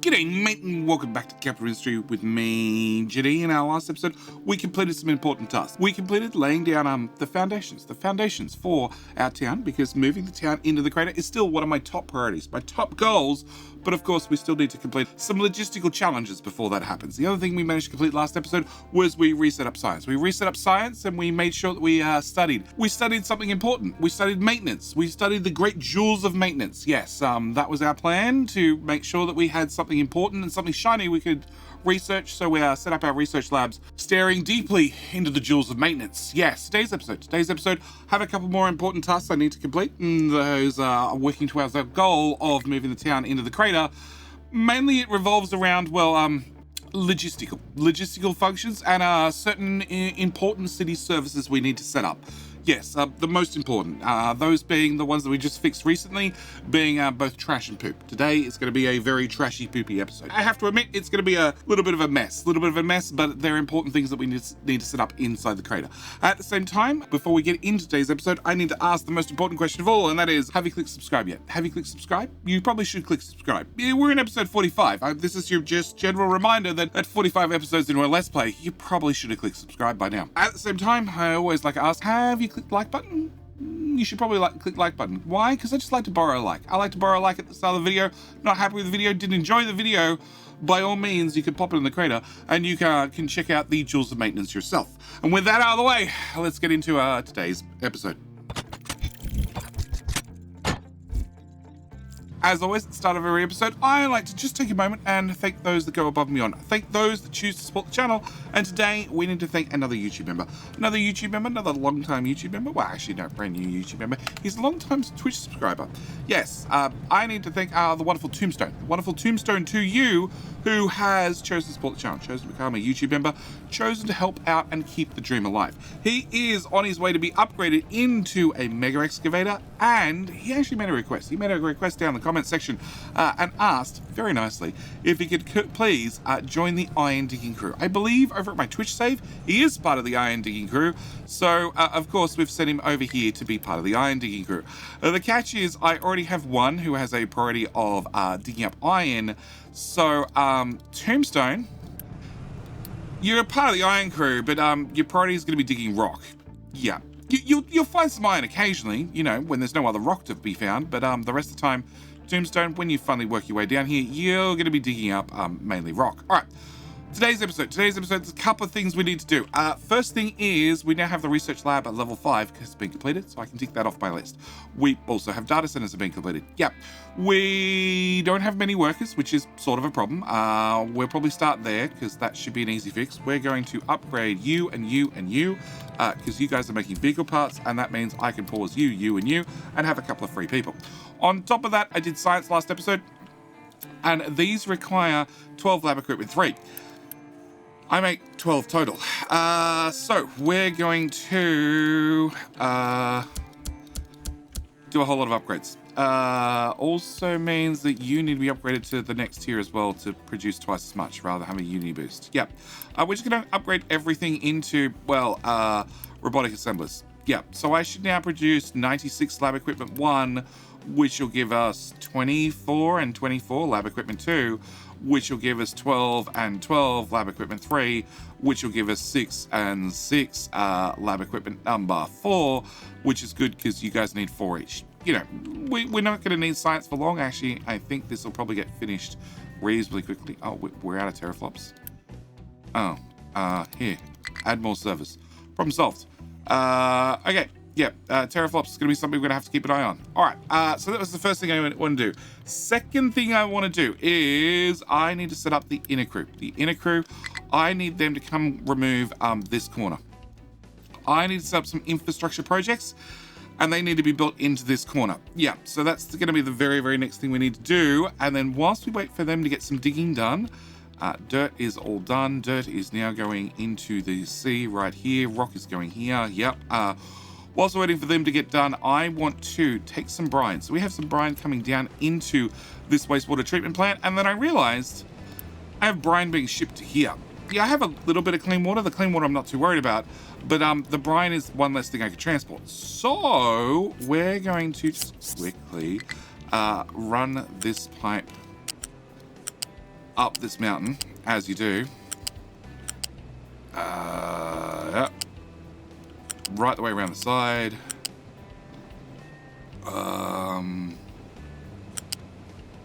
G'day mate and welcome back to Capital Industry with me, JD. In our last episode, we completed some important tasks. We completed laying down the foundations for our town, because moving the town into the crater is still one of my top priorities, my top goals. But of course, we still need to complete some logistical challenges before that happens. The other thing we managed to complete last episode was we reset up science. We reset up science and we made sure that we studied. We studied something important. We studied maintenance. We studied the great jewels of maintenance. Yes, that was our plan, to make sure that we had something important and something shiny we could research. So we set up our research labs, staring deeply into the jewels of maintenance. Yes, today's episode have a couple more important tasks I need to complete, and those are working towards our goal of moving the town into the crater. Mainly it revolves around, logistical functions and certain important city services we need to set up. Yes, the most important, those being the ones that we just fixed recently, being both trash and poop. Today is going to be a very trashy, poopy episode. I have to admit, it's going to be a little bit of a mess, but they're important things that we need to set up inside the crater. At the same time, before we get into today's episode, I need to ask the most important question of all, and that is, have you clicked subscribe yet? Have you clicked subscribe? You probably should click subscribe. We're in episode 45. This is your just general reminder that at 45 episodes into a Let's Play, you probably should have clicked subscribe by now. At the same time, I always like to ask, have you clicked like button? You should probably click like button. Why? Because I just like to borrow a like. I like to borrow a like at the start of the video. Not happy with the video, didn't enjoy the video, by all means, you can pop it in the crater and you can check out the jewels of maintenance yourself. And with that out of the way, let's get into today's episode. As always, at the start of every episode, I like to just take a moment and thank those that go above and beyond. Thank those that choose to support the channel. And today, we need to thank another YouTube member. Another long-time YouTube member. Well, actually, no, brand new YouTube member. He's a long-time Twitch subscriber. Yes, I need to thank the wonderful Tombstone. Wonderful Tombstone to you, who has chosen to support the channel, chosen to become a YouTube member, chosen to help out and keep the dream alive. He is on his way to be upgraded into a mega excavator, and he actually made a request. He made a request down in the comment section and asked very nicely if he could please join the iron digging crew. I believe over at my Twitch save, he is part of the iron digging crew. So of course we've sent him over here to be part of the iron digging crew. The catch is I already have one who has a priority of digging up iron. So Tombstone, you're a part of the iron crew, but your priority is going to be digging rock. Yeah. You'll find some iron occasionally, you know, when there's no other rock to be found, but the rest of the time, Tombstone, when you finally work your way down here, you're going to be digging up mainly rock. All right, today's episode, there's a couple of things we need to do. First thing is, we now have the research lab at level 5 because it's been completed, so I can tick that off my list. We also have data centers that have been completed. Yep. We don't have many workers, which is sort of a problem. We'll probably start there because that should be an easy fix. We're going to upgrade you and you and you because you guys are making vehicle parts, and that means I can pause you, you, and you, and have a couple of free people. On top of that, I did science last episode, and these require 12 lab equipment 3. I make 12 total. So we're going to do a whole lot of upgrades. Also means that you need to be upgraded to the next tier as well to produce twice as much rather than having a uni boost. Yep. We're just going to upgrade everything into, robotic assemblers. Yep. So I should now produce 96 lab equipment 1, which will give us 24 and 24 lab equipment 2, which will give us 12 and 12 lab equipment 3, which will give us 6 and 6 lab equipment number 4, which is good because you guys need 4 each. You know, we're not going to need science for long. Actually, I think this will probably get finished reasonably quickly. Oh, we're out of teraflops. Oh, here, add more servers. Problem solved. Okay. Yeah, teraflops is going to be something we're going to have to keep an eye on. All right, so that was the first thing I want to do. Second thing I want to do is I need to set up the inner crew. The inner crew, I need them to come remove this corner. I need to set up some infrastructure projects, and they need to be built into this corner. Yeah, so that's going to be the very, very next thing we need to do. And then whilst we wait for them to get some digging done, dirt is all done. Dirt is now going into the sea right here. Rock is going here. Yep. Whilst we're waiting for them to get done, I want to take some brine. So we have some brine coming down into this wastewater treatment plant, and then I realized I have brine being shipped to here. Yeah, I have a little bit of clean water. The clean water I'm not too worried about, but the brine is one less thing I could transport. So we're going to just quickly run this pipe up this mountain, as you do. Yep. Right the way around the side.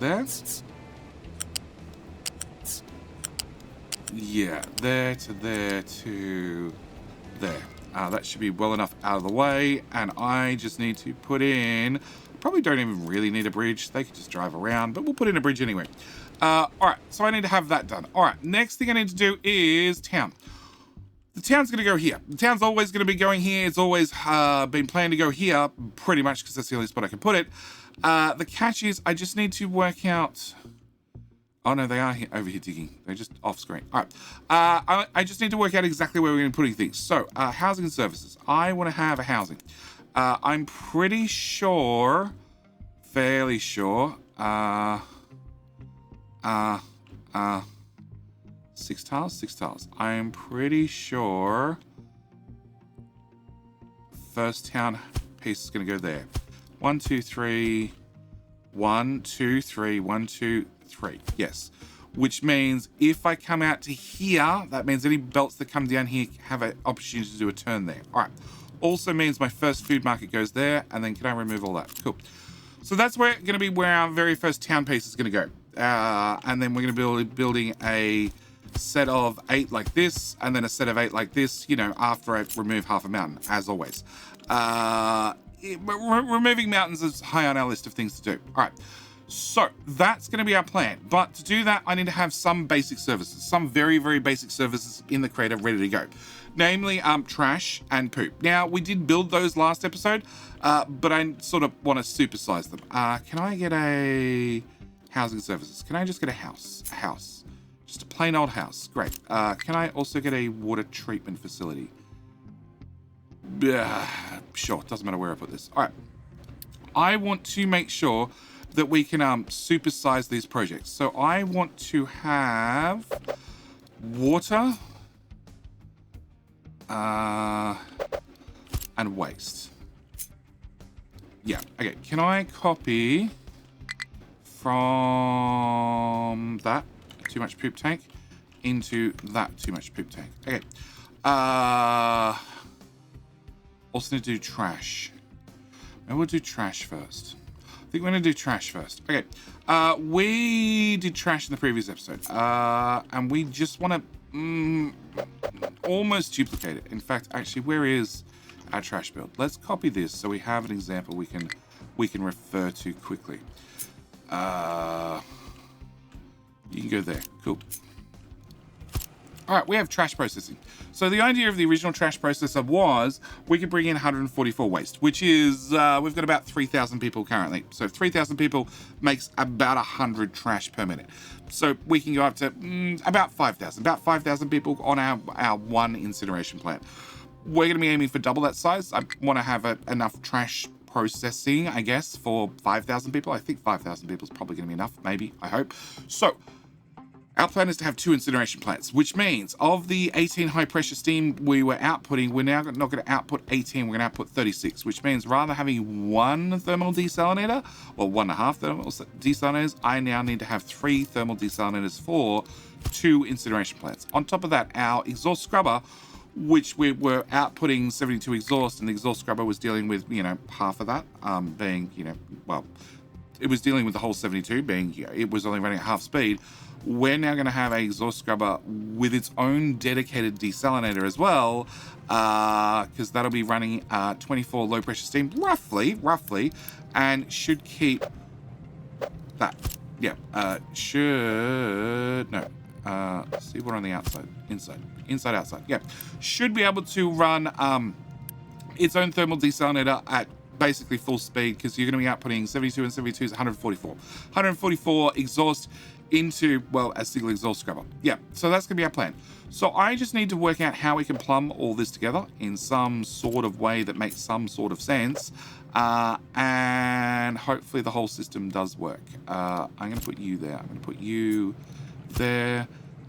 There. Yeah, there to there to there. That should be well enough out of the way, and I just need to put in... Probably don't even really need a bridge. They could just drive around, but we'll put in a bridge anyway. All right, so I need to have that done. All right, next thing I need to do is town. The town's going to go here. The town's always going to be going here. It's always been planned to go here, pretty much, because that's the only spot I can put it. The catch is I just need to work out... Oh, no, they are here, over here digging. They're just off screen. All right. I just need to work out exactly where we're going to be putting things. So, housing and services. I want to have a housing. I'm pretty sure, fairly sure, 6 tiles? 6 tiles. I'm pretty sure first town piece is going to go there. 1, 2, 3. 1, 2, 3. 1, 2, 3. Yes. Which means if I come out to here, that means any belts that come down here have an opportunity to do a turn there. All right. Also means my first food market goes there, and then can I remove all that? Cool. So that's going to be where our very first town piece is going to go. And then we're going to be building a set of 8 like this, and then a set of 8 like this, you know, after I remove half a mountain, as always. Removing mountains is high on our list of things to do. All right. So that's going to be our plan. But to do that, I need to have some basic services, some very, very basic services in the creator ready to go. Namely, trash and poop. Now, we did build those last episode, but I sort of want to supersize them. Can I get a housing services? Can I just get a house? A house. Just a plain old house. Great. Can I also get a water treatment facility? Sure. Doesn't matter where I put this. All right. I want to make sure that we can supersize these projects. So I want to have water and waste. Yeah, okay. Can I copy from that too much poop tank into that too much poop tank? Okay. Also need to do trash. Maybe we'll do trash first. I think we're going to do trash first. Okay. We did trash in the previous episode. And we just want to almost duplicate it. In fact, actually, where is our trash build? Let's copy this so we have an example we can refer to quickly. You can go there. Cool. All right, we have trash processing. So the idea of the original trash processor was we could bring in 144 waste, which is, we've got about 3,000 people currently. So 3,000 people makes about 100 trash per minute. So we can go up to about 5,000 people on our one incineration plant. We're going to be aiming for double that size. I want to have enough trash processing, I guess, for 5,000 people. I think 5,000 people is probably going to be enough, maybe, I hope. So our plan is to have 2 incineration plants, which means of the 18 high-pressure steam we were outputting, we're now not going to output 18, we're going to output 36, which means rather having 1 thermal desalinator, or 1.5 thermal desalinators, I now need to have 3 thermal desalinators for 2 incineration plants. On top of that, our exhaust scrubber, which we were outputting 72 exhaust, and the exhaust scrubber was dealing with, you know, half of that, being, you know, well, it was dealing with the whole 72, being, you know, it was only running at half speed. We're now going to have an exhaust scrubber with its own dedicated desalinator as well, because that'll be running 24 low pressure steam, roughly, and should keep that. Yeah, should, no, see what on the outside, inside, outside. Yeah, should be able to run its own thermal desalinator at basically full speed, because you're going to be outputting 72 and 72 is 144. 144 exhaust into, well, a single exhaust scrubber. Yeah, so that's going to be our plan. So I just need to work out how we can plumb all this together in some sort of way that makes some sort of sense. And hopefully the whole system does work. I'm going to put you there. I'm going to put you there.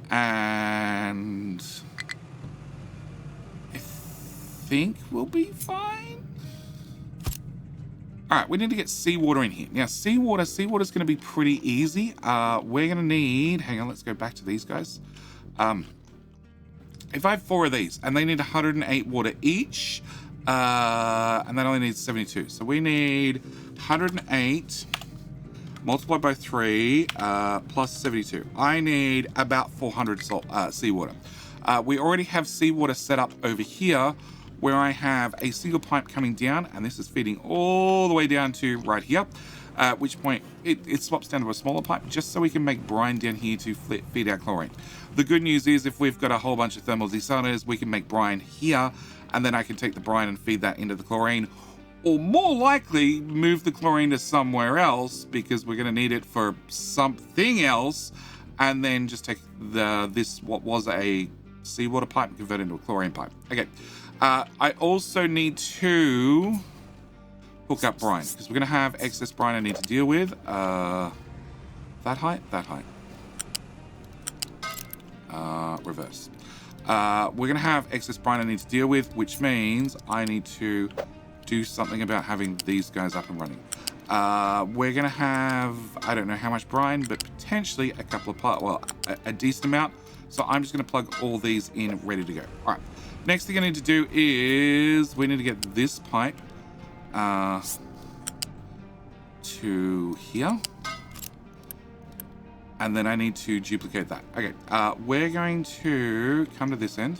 And I think we'll be fine. All right, we need to get seawater in here. Now, seawater's going to be pretty easy. We're going to need, hang on, let's go back to these guys. If I have 4 of these, and they need 108 water each, and that only needs 72. So we need 108 multiplied by 3 plus 72. I need about 400 seawater. We already have seawater set up over here, where I have a single pipe coming down, and this is feeding all the way down to right here, at which point it swaps down to a smaller pipe just so we can make brine down here to feed our chlorine. The good news is if we've got a whole bunch of thermal desalinators, we can make brine here, and then I can take the brine and feed that into the chlorine, or more likely move the chlorine to somewhere else because we're going to need it for something else, and then just take what was a seawater pipe and convert it into a chlorine pipe. Okay. I also need to hook up brine because we're going to have excess brine I need to deal with. That height. Reverse. We're going to have excess brine I need to deal with, which means I need to do something about having these guys up and running. We're going to have, I don't know how much brine, but potentially a couple of a decent amount. So I'm just going to plug all these in ready to go. All right. Next thing I need to do is we need to get this pipe to here. And then I need to duplicate that. Okay, we're going to come to this end.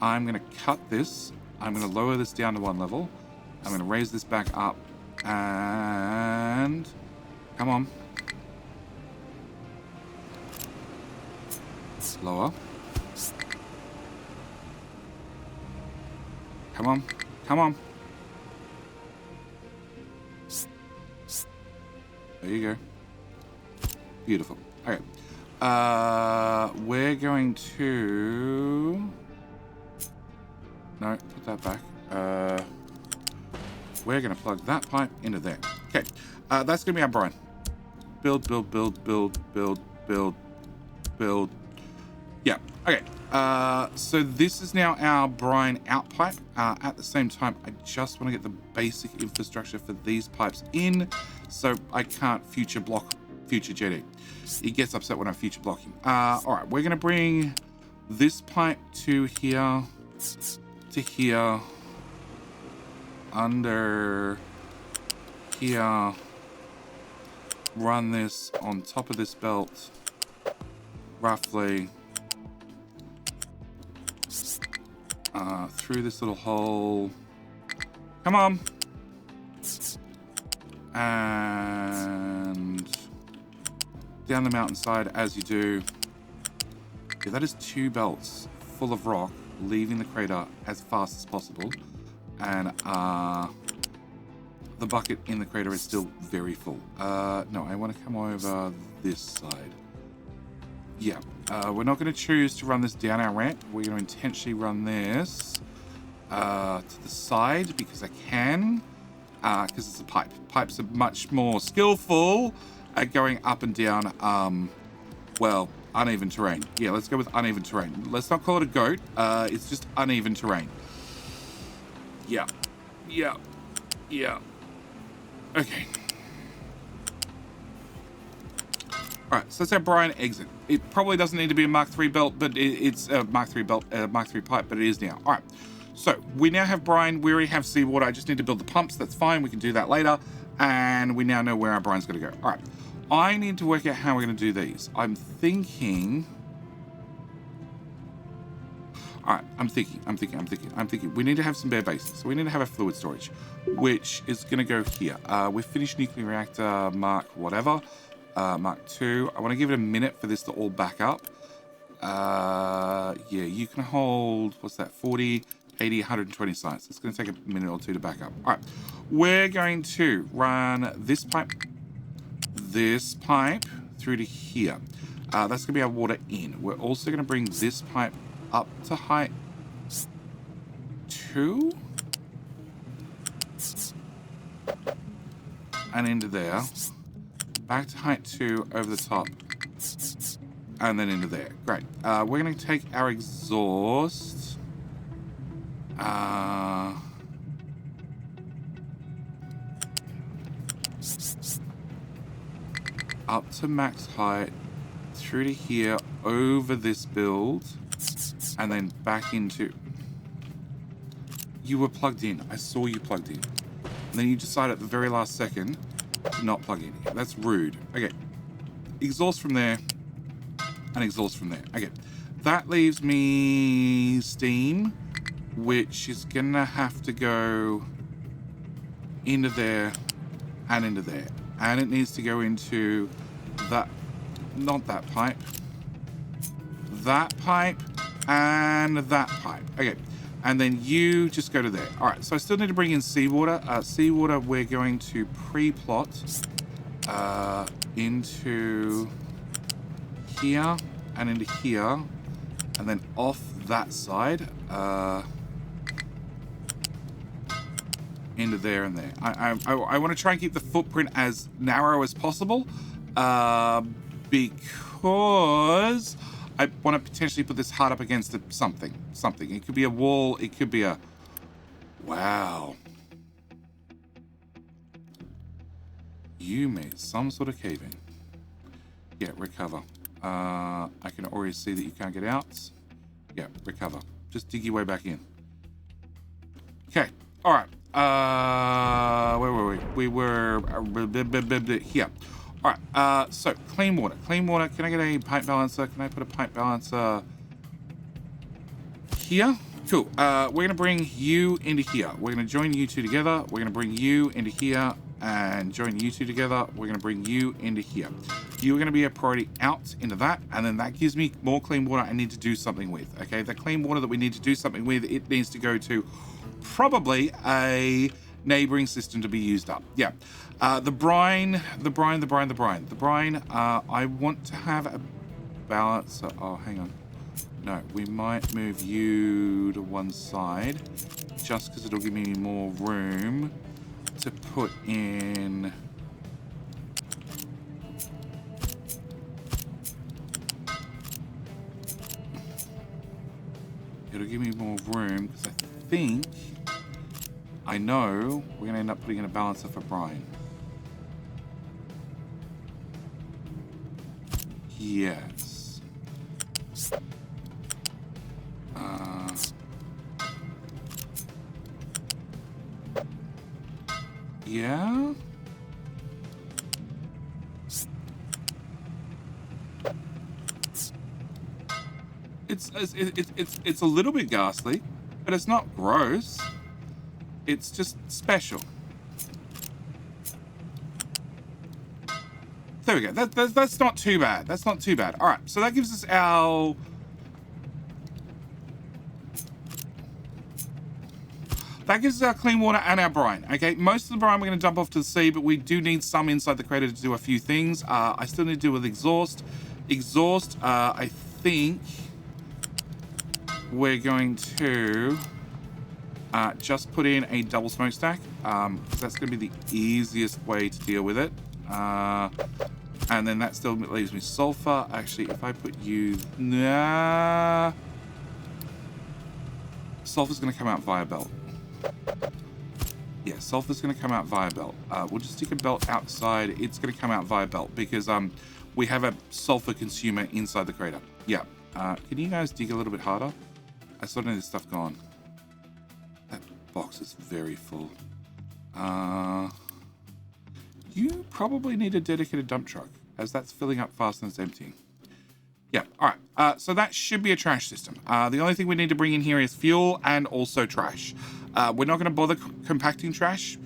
I'm going to cut this. I'm going to lower this down to 1 level. I'm going to raise this back up. And come on. Lower. Come on. Come on. There you go. Beautiful. Okay. We're going to... No, put that back. We're going to plug that pipe into there. Okay. That's going to be our brine. Build. Yeah. Okay. So this is now our brine out pipe. At the same time, I just want to get the basic infrastructure for these pipes in, so I can't future jetting. He gets upset when I future block him. All right, we're gonna bring this pipe to here, under here. Run this on top of this belt, roughly. Through this little hole. Come on. And down the mountainside as you do. Yeah, that is 2 belts full of rock, leaving the crater as fast as possible. And the bucket in the crater is still very full. No, I want to come over this side. Yeah, we're not going to choose to run this down our ramp. We're going to intentionally run this to the side because I can, because it's a pipe. Pipes are much more skillful at going up and down, well, uneven terrain. Yeah, let's go with uneven terrain. Let's not call it a goat. It's just uneven terrain. Yeah. Okay. All right, so that's our brine exit. It probably doesn't need to be a Mark III belt, but it's a Mark III belt, Mark III pipe, but it is now. All right, so we now have brine. We already have seawater. I just need to build the pumps. That's fine. We can do that later. And we now know where our brine's going to go. All right, I need to work out how we're going to do these. I'm thinking. All right, I'm thinking. We need to have some bare bases. So we need to have a fluid storage, which is going to go here. We've finished nuclear reactor Mark whatever. Mark II. I want to give it a minute for this to all back up. Yeah, you can hold, what's that, 40, 80, 120 sites. It's going to take a minute or 2 to back up. All right, we're going to run this pipe through to here. That's going to be our water in. We're also going to bring this pipe up to height 2 and into there. Back to height 2 over the top, and then into there. Great. We're going to take our exhaust. up to max height, through to here, over this build, and then back into... You were plugged in. I saw you plugged in. And then you decided at the very last second to not plug in. That's rude. Okay. Exhaust from there, and exhaust from there. Okay. That leaves me steam, which is gonna have to go into there and into there. And it needs to go into that, not that pipe, that pipe, and that pipe. Okay. And then you just go to there. All right, so I still need to bring in seawater. Seawater, we're going to pre-plot into here and into here, and then off that side into there and there. I want to try and keep the footprint as narrow as possible because I want to potentially put this hard up against something. It could be a wall. It could be a... Wow. You made some sort of caving. Yeah, recover. I can already see that you can't get out. Yeah, recover. Just dig your way back in. Okay. All right. Where were we? We were here. All right. So clean water. Clean water. Can I get a pipe balancer? Can I put a pipe balancer here? Cool. We're gonna bring you into here. We're gonna join you two together. We're gonna bring you into here and join you two together. We're gonna bring you into here. You're gonna be a priority out into that, and then that gives me more clean water I need to do something with. Okay, the clean water that we need to do something with, it needs to go to probably a neighboring system to be used up. Yeah. The brine. I want to have a balancer. Oh, hang on. No, we might move you to one side just because it'll give me more room to put in. It'll give me more room because I think I know we're going to end up putting in a balancer for brine. Yes. Yeah. It's a little bit ghastly, but it's not gross. It's just special. There we go. That's not too bad. That's not too bad. All right. So that gives us our... That gives us our clean water and our brine. Okay. Most of the brine we're going to dump off to the sea, but we do need some inside the crater to do a few things. I still need to deal with exhaust. Exhaust, I think we're going to just put in a double smokestack. Because that's going to be the easiest way to deal with it. And then that still leaves me sulfur. Actually, if I put you... Nah. Sulfur's going to come out via belt. Yeah, sulfur's going to come out via belt. We'll just stick a belt outside. It's going to come out via belt because we have a sulfur consumer inside the crater. Yeah. Can you guys dig a little bit harder? I sort of need this stuff gone. That box is very full. You probably need a dedicated dump truck, as that's filling up faster than it's emptying. Yeah, all right. So that should be a trash system. The only thing we need to bring in here is fuel and also trash. We're not going to bother compacting trash.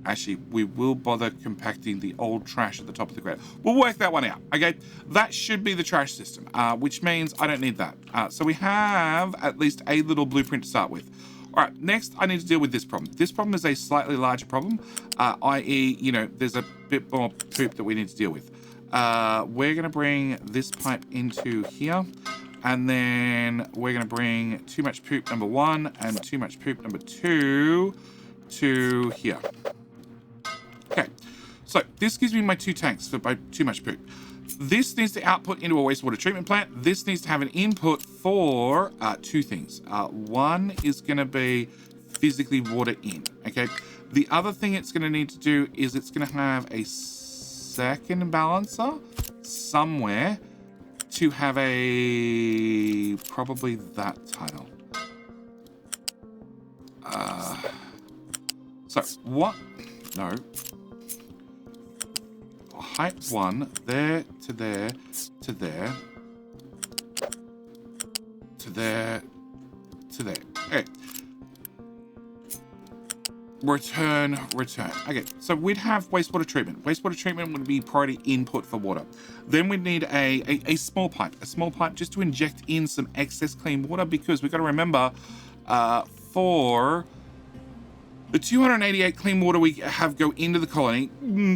Actually, we will bother compacting the old trash at the top of the crater. We'll work that one out, okay? That should be the trash system, which means I don't need that. So we have at least a little blueprint to start with. All right, next I need to deal with this problem. This problem is a slightly larger problem, i.e., you know, there's a bit more poop that we need to deal with. We're going to bring this pipe into here, and then we're going to bring too much poop number 1 and too much poop number 2 to here. Okay, so this gives me my 2 tanks for too much poop. This needs to output into a wastewater treatment plant. This needs to have an input for 2 things. One is going to be physically water in, okay? The other thing it's going to need to do is it's going to have a second balancer somewhere to have a probably that tile. So what? No. Height 1, there to there to there to there to there. Okay. Return. Okay, so we'd have wastewater treatment. Wastewater treatment would be priority input for water. Then we'd need a small pipe. A small pipe just to inject in some excess clean water, because we've got to remember for the 288 clean water we have go into the colony,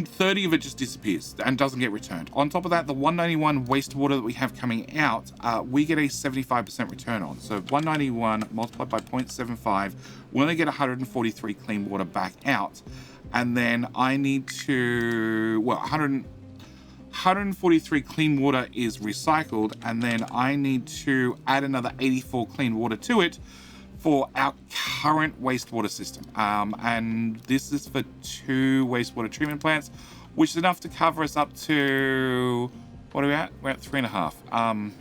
30 of it just disappears and doesn't get returned. On top of that, the 191 wastewater that we have coming out, we get a 75% return on. So 191 multiplied by 0.75, we only get 143 clean water back out. And then I need to, well, 143 clean water is recycled, and then I need to add another 84 clean water to it for our current wastewater system. And this is for 2 wastewater treatment plants, which is enough to cover us up to, what are we at? We're at 3.5.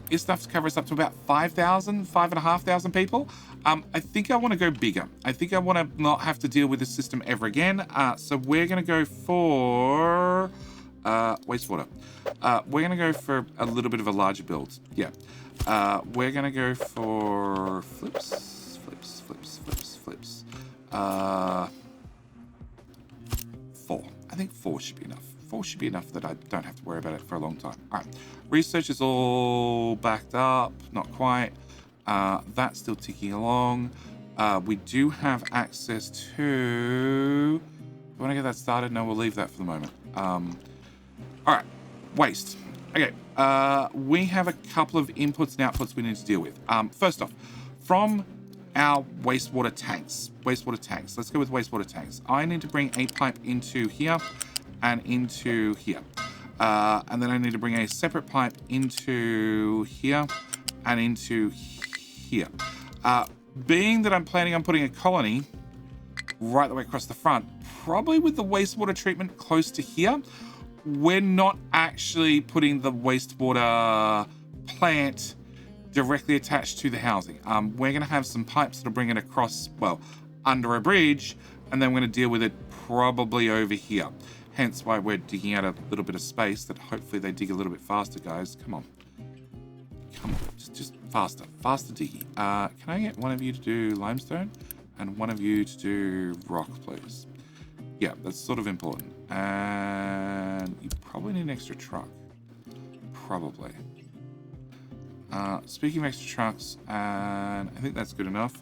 It's enough to cover us up to about 5,500 people. I think I want to go bigger. I think I want to not have to deal with this system ever again. So we're going to go for wastewater. We're going to go for a little bit of a larger build. Yeah. We're going to go for flips. 4. I think 4 should be enough. 4 should be enough that I don't have to worry about it for a long time. All right. Research is all backed up. Not quite. That's still ticking along. We do have access to... Do you want to get that started? No, we'll leave that for the moment. All right. Waste. Okay. We have a couple of inputs and outputs we need to deal with. First off, from our wastewater tanks. Let's go with wastewater tanks. I need to bring a pipe into here and into here. And then I need to bring a separate pipe into here and into here. Being that I'm planning on putting a colony right the way across the front, probably with the wastewater treatment close to here, we're not actually putting the wastewater plant directly attached to the housing. We're going to have some pipes that'll bring it across, well, under a bridge, and then we're going to deal with it probably over here. Hence why we're digging out a little bit of space that hopefully they dig a little bit faster, guys. Come on, just faster digging. Can I get one of you to do limestone and one of you to do rock, please? Yeah, that's sort of important. And you probably need an extra truck. Probably. Speaking of extra trucks, and I think that's good enough.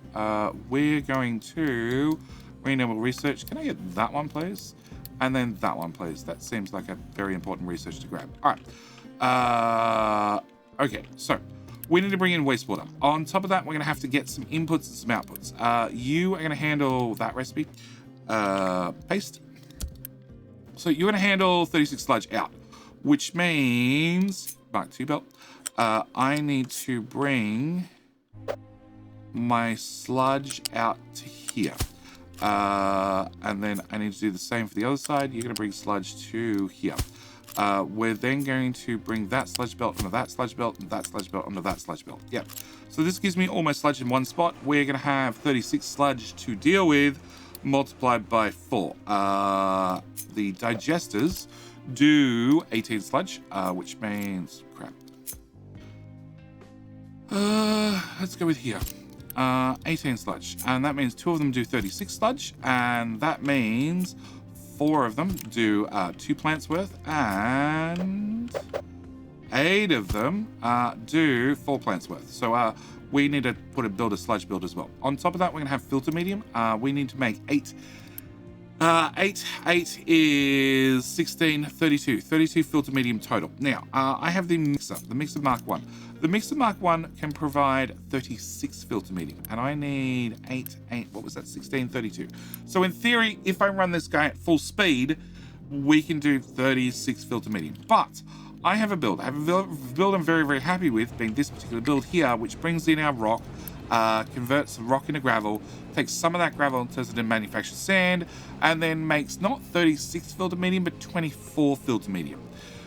We're going to renewable research. Can I get that one, please? And then that one, please. That seems like a very important research to grab. All right. Okay, so we need to bring in wastewater. On top of that, we're going to have to get some inputs and some outputs. You are going to handle that recipe. Paste. So you're going to handle 36 sludge out, which means Mark II belt. I need to bring my sludge out to here. And then I need to do the same for the other side. You're going to bring sludge to here. We're then going to bring that sludge belt onto that sludge belt and that sludge belt onto that sludge belt. Yep. So this gives me all my sludge in one spot. We're going to have 36 sludge to deal with, multiplied by 4. The digesters do 18 sludge, which means crap. Let's go with here. 18 sludge, and that means 2 of them do 36 sludge, and that means 4 of them do 2 plants worth, and 8 of them do 4 plants worth. So we need to build a sludge build as well. On top of that, we're gonna have filter medium. We need to make 8. 8 is 16, 32 filter medium total. Now, I have the mixer Mark 1. The mixer Mark 1 can provide 36 filter medium, and I need 8, what was that, 16, 32. So in theory, if I run this guy at full speed, we can do 36 filter medium. But I have a build. I'm very, very happy with, being this particular build here, which brings in our rock, converts some rock into gravel, takes some of that gravel and turns it into manufactured sand, and then makes not 36 filter medium, but 24 filter medium.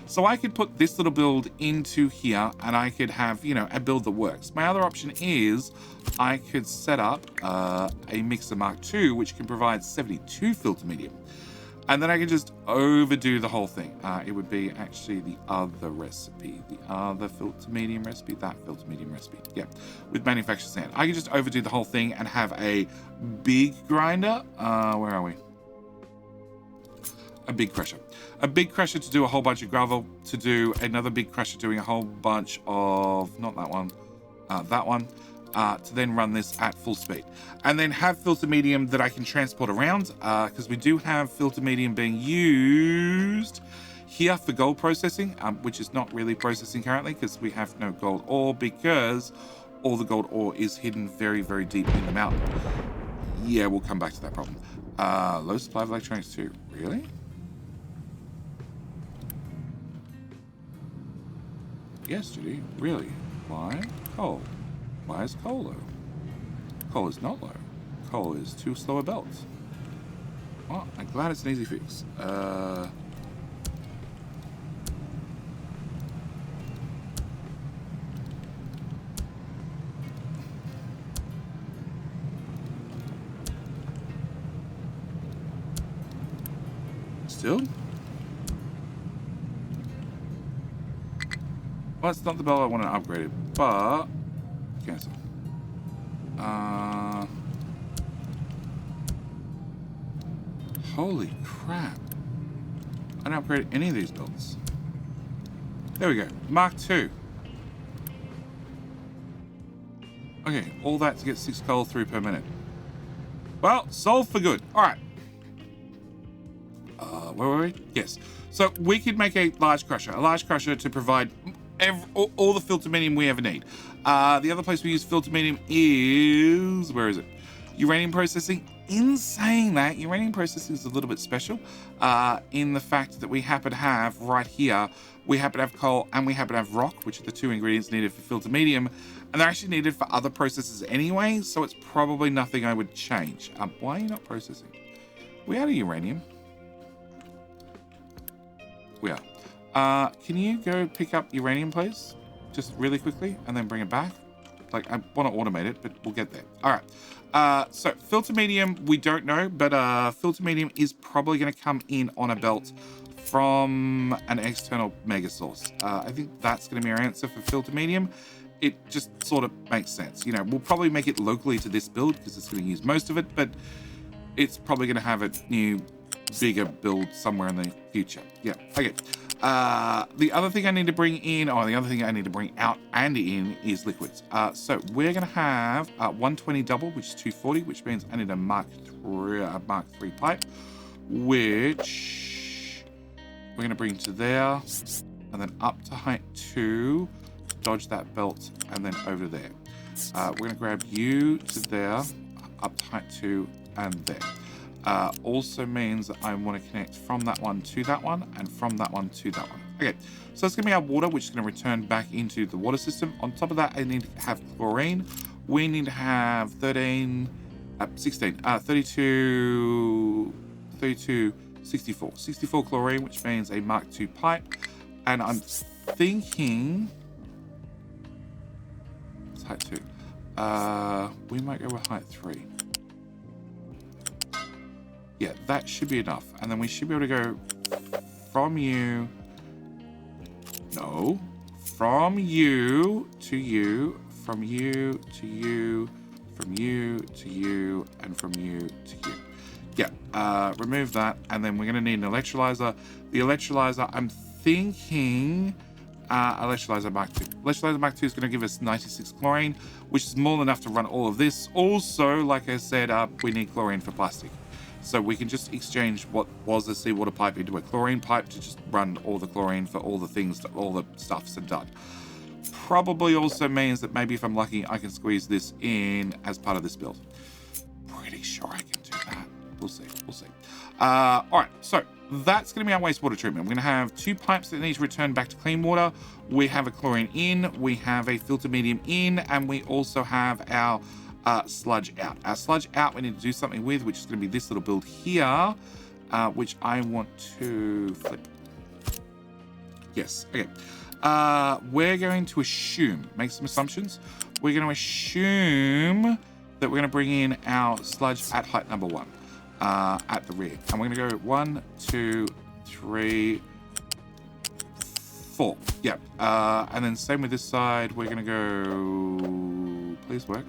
So I could put this little build into here and I could have, you know, a build that works. My other option is I could set up a Mixer Mark II, which can provide 72 filter medium. And then I can just overdo the whole thing. It would be actually the other recipe, the other filter medium recipe, that filter medium recipe. Yeah, with manufactured sand. I could just overdo the whole thing and have a big grinder. Where are we? A big crusher. A big crusher to do a whole bunch of gravel, to do another big crusher doing a whole bunch of, not that one, that one. To then run this at full speed, and then have filter medium that I can transport around, because we do have filter medium being used here for gold processing, which is not really processing currently because we have no gold ore, because all the gold ore is hidden very, very deep in the mountain. Yeah, we'll come back to that problem. Low supply of electronics too. Really? Yes, Judy. Really? Why? Coal. Why is coal low? Coal is not low. Coal is too slow a belt. Well, I'm glad it's an easy fix. Still? Well, it's not the belt I want to upgrade it, but cancel. Holy crap. I didn't upgrade any of these belts. There we go. Mark II. Okay, all that to get 6 coal through per minute. Well, solved for good. Alright. Where were we? Yes. So we could make a large crusher to provide all the filter medium we ever need. The other place we use filter medium is, where is it? Uranium processing. In saying that, uranium processing is a little bit special in the fact that we happen to have right here, we happen to have coal and we happen to have rock, which are the 2 ingredients needed for filter medium, and they're actually needed for other processes anyway, so it's probably nothing I would change. Why are you not processing? We out of uranium? We are. Can you go pick up uranium, please? Just really quickly, and then bring it back. Like, I want to automate it, but we'll get there. All right. So filter medium, we don't know, but filter medium is probably going to come in on a belt from an external mega source. I think that's going to be our answer for filter medium. It just sort of makes sense. You know, we'll probably make it locally to this build because it's going to use most of it, but it's probably going to have a new, bigger build somewhere in the future. Yeah, okay. The other thing I need to bring in, or the other thing I need to bring out and in, is liquids. So we're going to have 120 double, which is 240, which means I need a Mark III pipe, which we're going to bring to there, and then up to height 2, dodge that belt, and then over there. We're going to grab you to there, up to height 2, and there. Also means that I want to connect from that one to that one, and from that one to that one. Okay, so that's going to be our water, which is going to return back into the water system. On top of that, I need to have chlorine. We need to have 32, 64 chlorine, which means a Mark II pipe. And I'm thinking, it's height 2. We might go with height 3. Yeah, that should be enough. And then we should be able to go from you. No. From you to you, from you to you, from you to you, and from you to you. Yeah, remove that. And then we're going to need an electrolyzer. The electrolyzer, I'm thinking electrolyzer Mark II. Electrolyzer Mark II is going to give us 96 chlorine, which is more than enough to run all of this. Also, like I said, we need chlorine for plastic. So we can just exchange what was a seawater pipe into a chlorine pipe to just run all the chlorine for all the things, that all the stuff's done. Probably also means that maybe if I'm lucky, I can squeeze this in as part of this build. Pretty sure I can do that. We'll see. We'll see. All right. So that's going to be our wastewater treatment. We're going to have 2 pipes that need to return back to clean water. We have a chlorine in, we have a filter medium in, and we also have our sludge out. Our sludge out we need to do something with, which is going to be this little build here, which I want to flip. Yes, okay. We're going to assume, make some assumptions. We're going to assume that we're going to bring in our sludge at height number 1. At the rear. And we're going to go 1, 2, 3, 4. Yep. And then same with this side. We're going to go... Please work.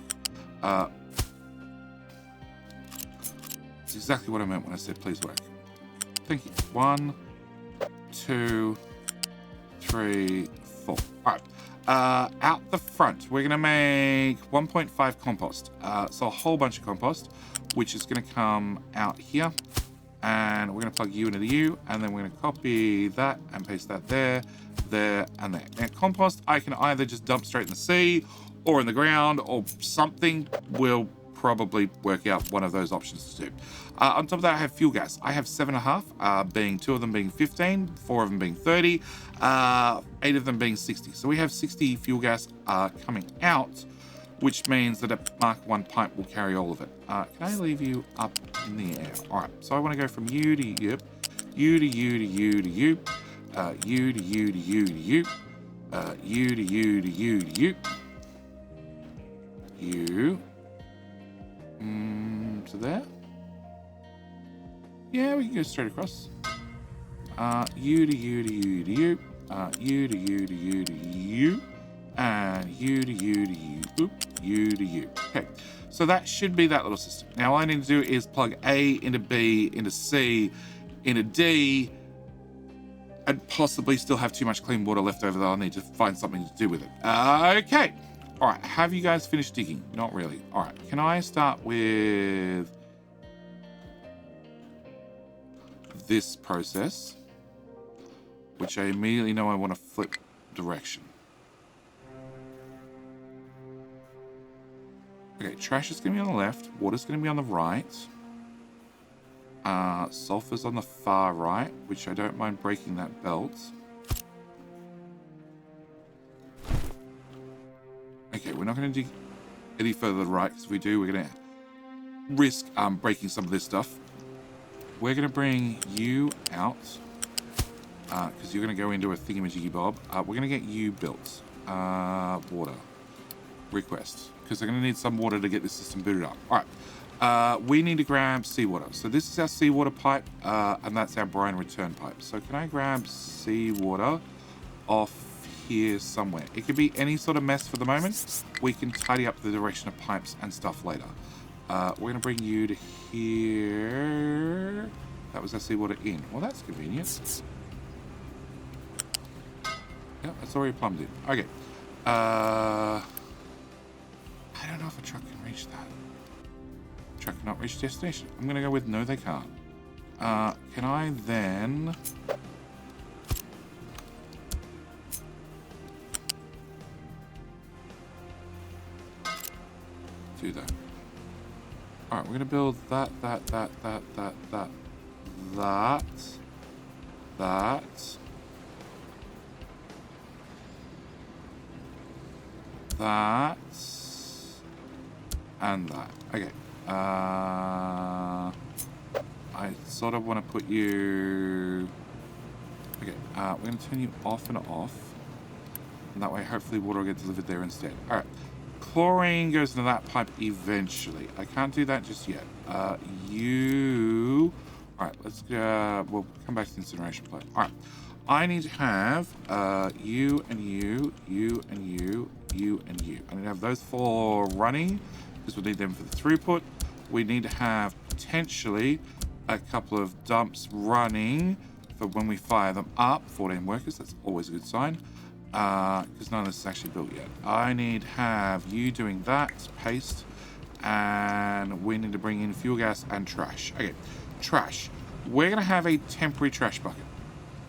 It's exactly what I meant when I said please work. Thank you. 1, 2, 3, 4. All right. Out the front, we're going to make 1.5 compost. So a whole bunch of compost, which is going to come out here. And we're going to plug U into the U. And then we're going to copy that and paste that there, there, and there. Now, compost, I can either just dump straight in the sea or in the ground or something. Will probably work out one of those options to do. On top of that, I have fuel gas. I have 7.5, being 2 of them being 15, 4 of them being 30, 8 of them being 60. So we have 60 fuel gas coming out, which means that a Mark 1 pipe will carry all of it. Can I leave you up in the air? All right, so I want to go from U to U, U to U to U to U, U to U to U to U, U to U to U to U, U. To there. Yeah, we can go straight across. U to U to U to U, U to U to U to U, and U to U to U, oop, U to U. Okay, so that should be that little system. Now all I need to do is plug A into B, into C, into D, and possibly still have too much clean water left over that I'll need to find something to do with it. Okay. All right, have you guys finished digging? Not really. All right, can I start with this process, which I immediately know I want to flip direction. Okay, trash is going to be on the left, water's going to be on the right, sulfur's on the far right, which I don't mind breaking that belt. Okay, we're not going to dig any further to the right, because if we do, we're going to risk breaking some of this stuff. We're going to bring you out, because you're going to go into a thingamajiggy-bob. We're going to get you built. Water. Request. Because they're going to need some water to get this system booted up. All right. We need to grab seawater. So this is our seawater pipe, and that's our brine return pipe. So can I grab seawater off here somewhere? It could be any sort of mess for the moment. We can tidy up the direction of pipes and stuff later. We're going to bring you to here. That was our seawater in. Well, that's convenient. Yeah, that's already plumbed in. Okay. I don't know if a truck can reach that. Truck cannot reach destination. I'm going to go with no, they can't. Can I then... do that? Alright, we're going to build that, and that. Okay. I sort of want to put you... Okay, we're going to turn you off and off. And that way, hopefully, water will get delivered there instead. Alright. Chlorine goes into that pipe eventually. I can't do that just yet. You... Alright, let's go... We'll come back to the incineration plant. Alright. I need to have you and you, you and you, you and you. I need to have those 4 running, because we'll need them for the throughput. We need to have potentially a couple of dumps running for when we fire them up. 14 workers, that's always a good sign. Because none of this is actually built yet. I need to have you doing that, paste, and we need to bring in fuel gas and trash. Okay, trash. We're going to have a temporary trash bucket.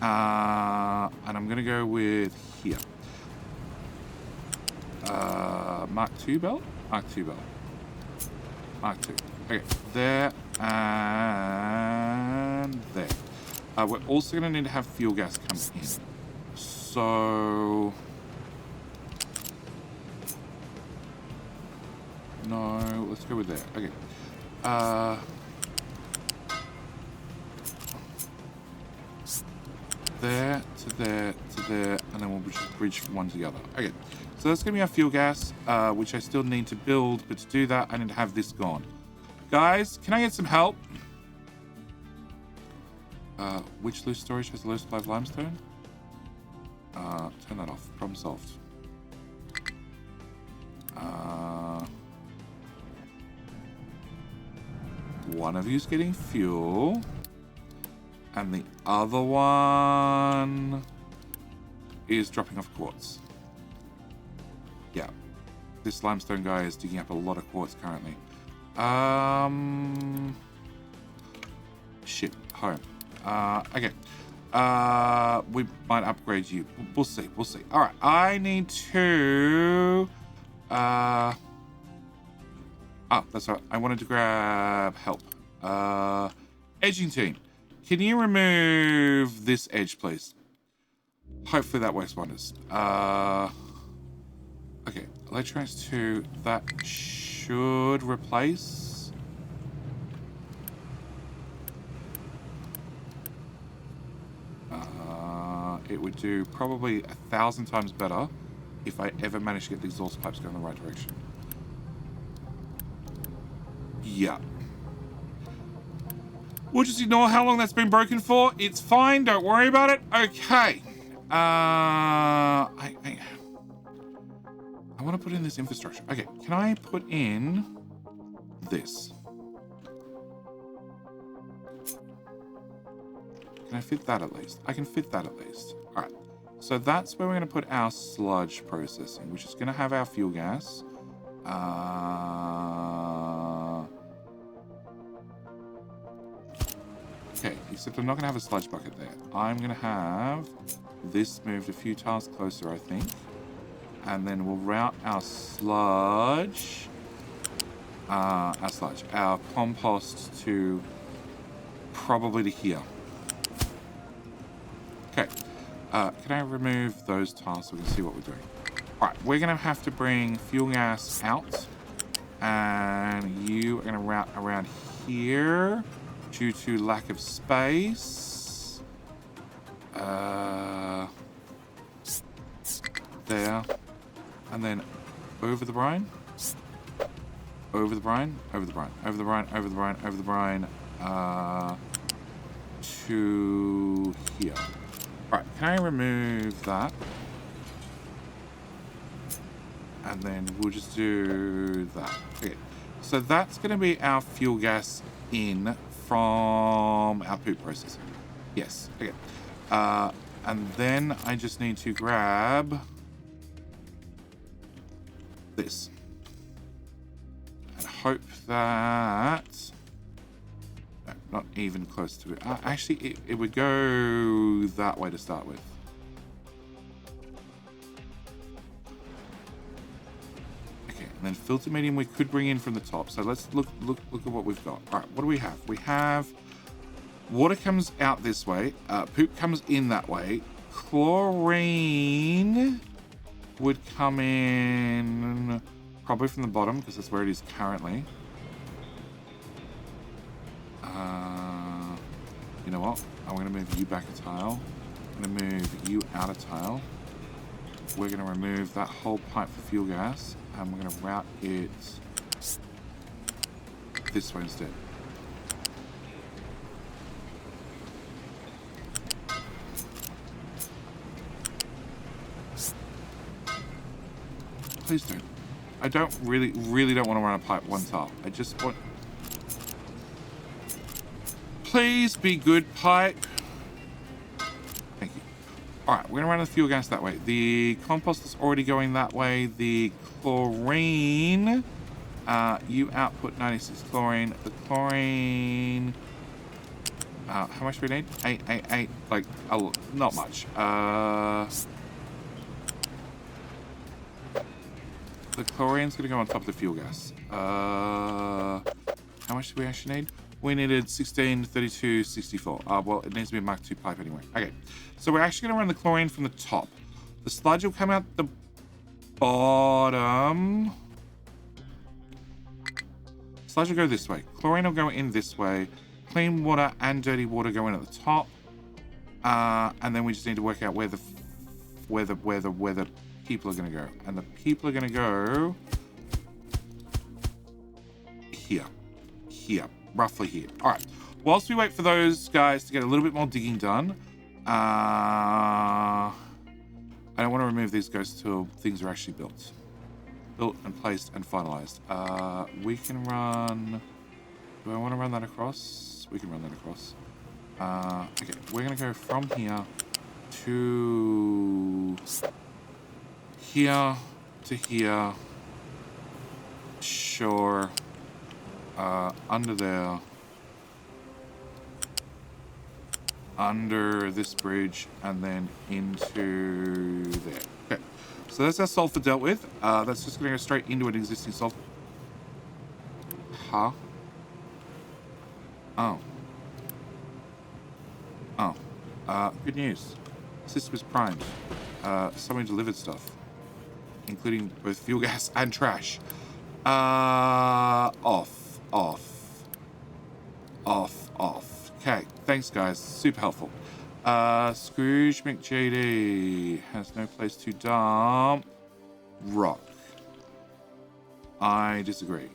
And I'm going to go with here. Mark 2 belt? Mark 2 belt. Mark 2. Okay, there and there. We're also going to need to have fuel gas come in. So... No, let's go with there. Okay. There to there to there, and then we'll just bridge one together. Okay. So that's going to be our fuel gas, which I still need to build, but to do that, I need to have this gone. Guys, can I get some help? Which loose storage has a low supply of limestone? Turn that off. Problem solved. One of you's getting fuel, and the other one is dropping off quartz. Yeah, this limestone guy is digging up a lot of quartz currently. Shit, home. Okay. We might upgrade you. We'll see. We'll see. All right. I need to. That's right. I wanted to grab help. Edging team. Can you remove this edge, please? Hopefully that works wonders. Okay. Electronics 2. That should replace. It would do probably 1,000 times better if I ever managed to get the exhaust pipes going in the right direction. Yeah. We'll just ignore how long that's been broken for. It's fine. Don't worry about it. Okay. I want to put in this infrastructure. Okay. Can I put in this? Can I fit that at least? I can fit that at least. All right. So that's where we're going to put our sludge processing, which is going to have our fuel gas. Okay, except I'm not going to have a sludge bucket there. I'm going to have this moved a few tiles closer, I think. And then we'll route our sludge, our compost to probably to here. Okay, can I remove those tiles so we can see what we're doing? All right, we're going to have to bring fuel gas out, and you are going to route around here due to lack of space. There, and then over the brine, over the brine, over the brine, over the brine, over the brine, over the brine, to here. Alright, can I remove that? And then we'll just do that. Okay, so that's going to be our fuel gas in from our poop processing. Yes, okay. And then I just need to grab this. And hope that... No, not even close to it. Actually, it would go that way to start with. Okay, and then filter medium we could bring in from the top. So let's look at what we've got. All right, what do we have? We have water comes out this way. Poop comes in that way. Chlorine would come in probably from the bottom because that's where it is currently. You know what? I'm going to move you back a tile. I'm going to move you out a tile. We're going to remove that whole pipe for fuel gas, and we're going to route it this way instead. Please don't. I don't really don't want to run a pipe one tile. I just want... Please be good, pipe. Thank you. All right, we're going to run the fuel gas that way. The compost is already going that way. The chlorine, you output 96 chlorine. The chlorine, how much do we need? 8, like, not much. The chlorine's going to go on top of the fuel gas. How much do we actually need? We needed 16, 32, 64. Well, it needs to be a Mark II pipe anyway. Okay, so we're actually going to run the chlorine from the top. The sludge will come out the bottom. Sludge will go this way. Chlorine will go in this way. Clean water and dirty water go in at the top. And then we just need to work out where the people are going to go. And the people are going to go here. Here. Roughly here. All right. Whilst we wait for those guys to get a little bit more digging done, I don't want to remove these guys till things are actually built. Built and placed and finalized. We can run... Do I want to run that across? We can run that across. Okay, we're going to go from here to here to here. Sure. Under there. Under this bridge and then into there. Okay, so that's our sulfur dealt with. That's just going to go straight into an existing sulfur. Huh? Oh. Oh. Good news. System was primed. Someone delivered stuff, including both fuel gas and trash. Off. Okay, thanks guys, super helpful. Scrooge McJD has no place to dump rock. I disagree.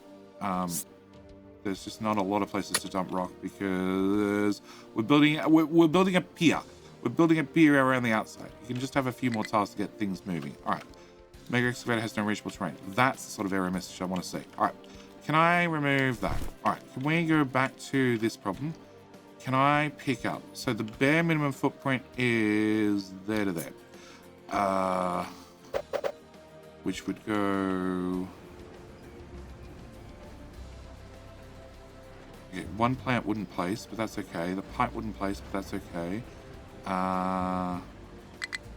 There's just not a lot of places to dump rock because we're building a pier. We're building a pier around the outside. You can just have a few more tiles to get things moving. All right. Mega excavator has no reachable terrain. That's the sort of error message I want to see. All right. Can I remove that? All right. Can we go back to this problem? Can I pick up? So the bare minimum footprint is there to there. Which would go... Okay, one plant wouldn't place, but that's okay. The pipe wouldn't place, but that's okay.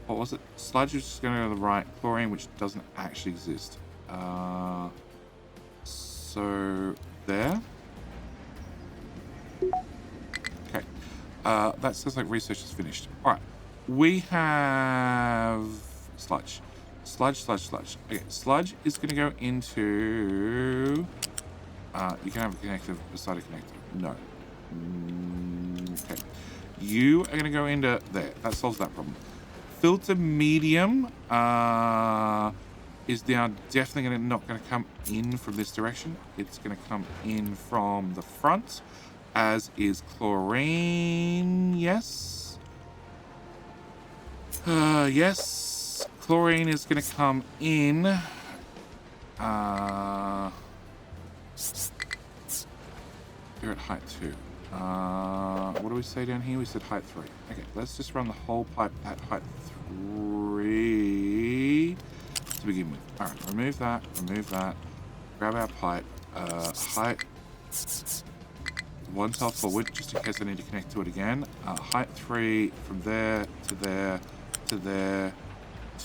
What was it? Sludge is just going to go to the right. Chlorine, which doesn't actually exist. So there. Okay. That sounds like research is finished. All right. We have sludge. Sludge. Okay, sludge is going to go into... you can have a connector beside a connector. No. Okay. You are going to go into there. That solves that problem. Filter medium is now definitely not going to come in from this direction. It's going to come in from the front, as is chlorine. Yes. Yes. Chlorine is going to come in. You're at height 2. What do we say down here? We said height 3. Okay, let's just run the whole pipe at height 3 to begin with. All right, remove that. Grab our pipe. Height 1 tile forward, just in case I need to connect to it again. Height 3 from there to there to there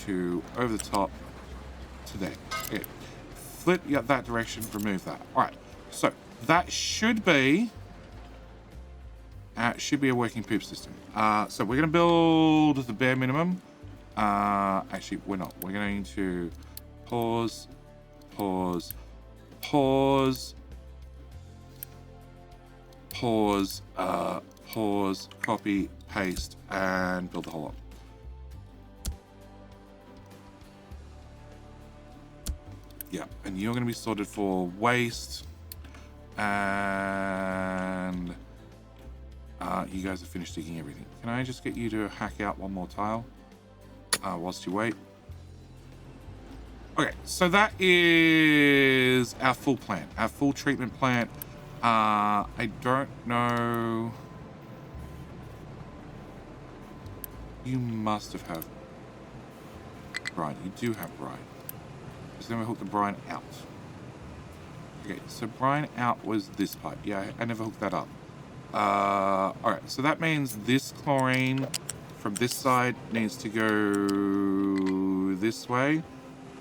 to over the top to there. Okay, flip that direction. Remove that. All right, so that should be a working poop system. So we're going to build the bare minimum. Actually, we're not. We're going to pause, copy, paste, and build the whole lot. Yeah, and you're going to be sorted for waste. And you guys have finished digging everything. Can I just get you to hack out one more tile whilst you wait? Okay, so that is our full plant, our full treatment plant. I don't know. You must have brine. You do have brine. Because then we hook the brine out. Okay, so brine out was this pipe. Yeah, I never hooked that up. Alright, so that means this chlorine from this side needs to go this way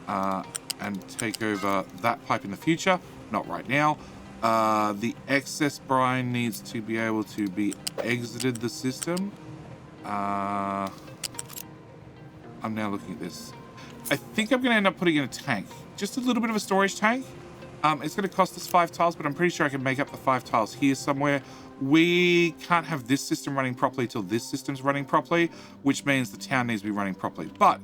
and take over that pipe in the future. Not right now. The excess brine needs to be able to be exited the system. I'm now looking at this. I think I'm going to end up putting in a tank. Just a little bit of a storage tank. It's going to cost us 5 tiles, but I'm pretty sure I can make up the 5 tiles here somewhere. We can't have this system running properly till this system's running properly, which means the town needs to be running properly. But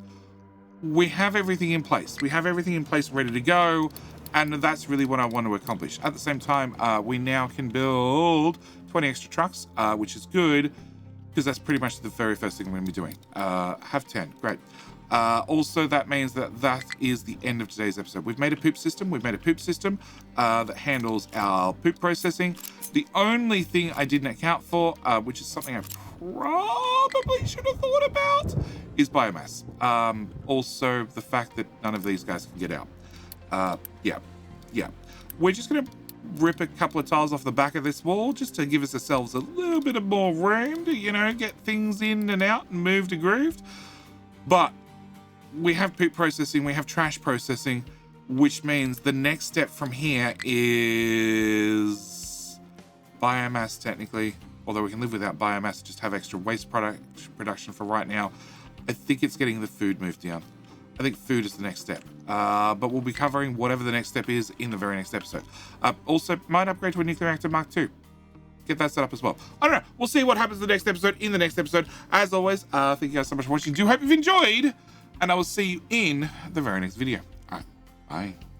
we have everything in place. We have everything in place ready to go, and that's really what I want to accomplish. At the same time, we now can build 20 extra trucks, which is good, because that's pretty much the very first thing we're going to be doing. Have 10. Great. Also, that means that is the end of today's episode. We've made a poop system. We've made a poop system that handles our poop processing. The only thing I didn't account for, which is something I probably should have thought about, is biomass. Also, the fact that none of these guys can get out. Yeah. We're just going to rip a couple of tiles off the back of this wall just to give ourselves a little bit of more room to, get things in and out and moved and grooved. But we have poop processing, we have trash processing, which means the next step from here is biomass, technically. Although we can live without biomass, just have extra waste production for right now. I think it's getting the food moved down. I think food is the next step. But we'll be covering whatever the next step is in the very next episode. Also, might upgrade to a nuclear reactor Mark II. Get that set up as well. I don't know. We'll see what happens in the next episode. As always, thank you guys so much for watching. Do hope you've enjoyed, and I will see you in the very next video. All right, bye.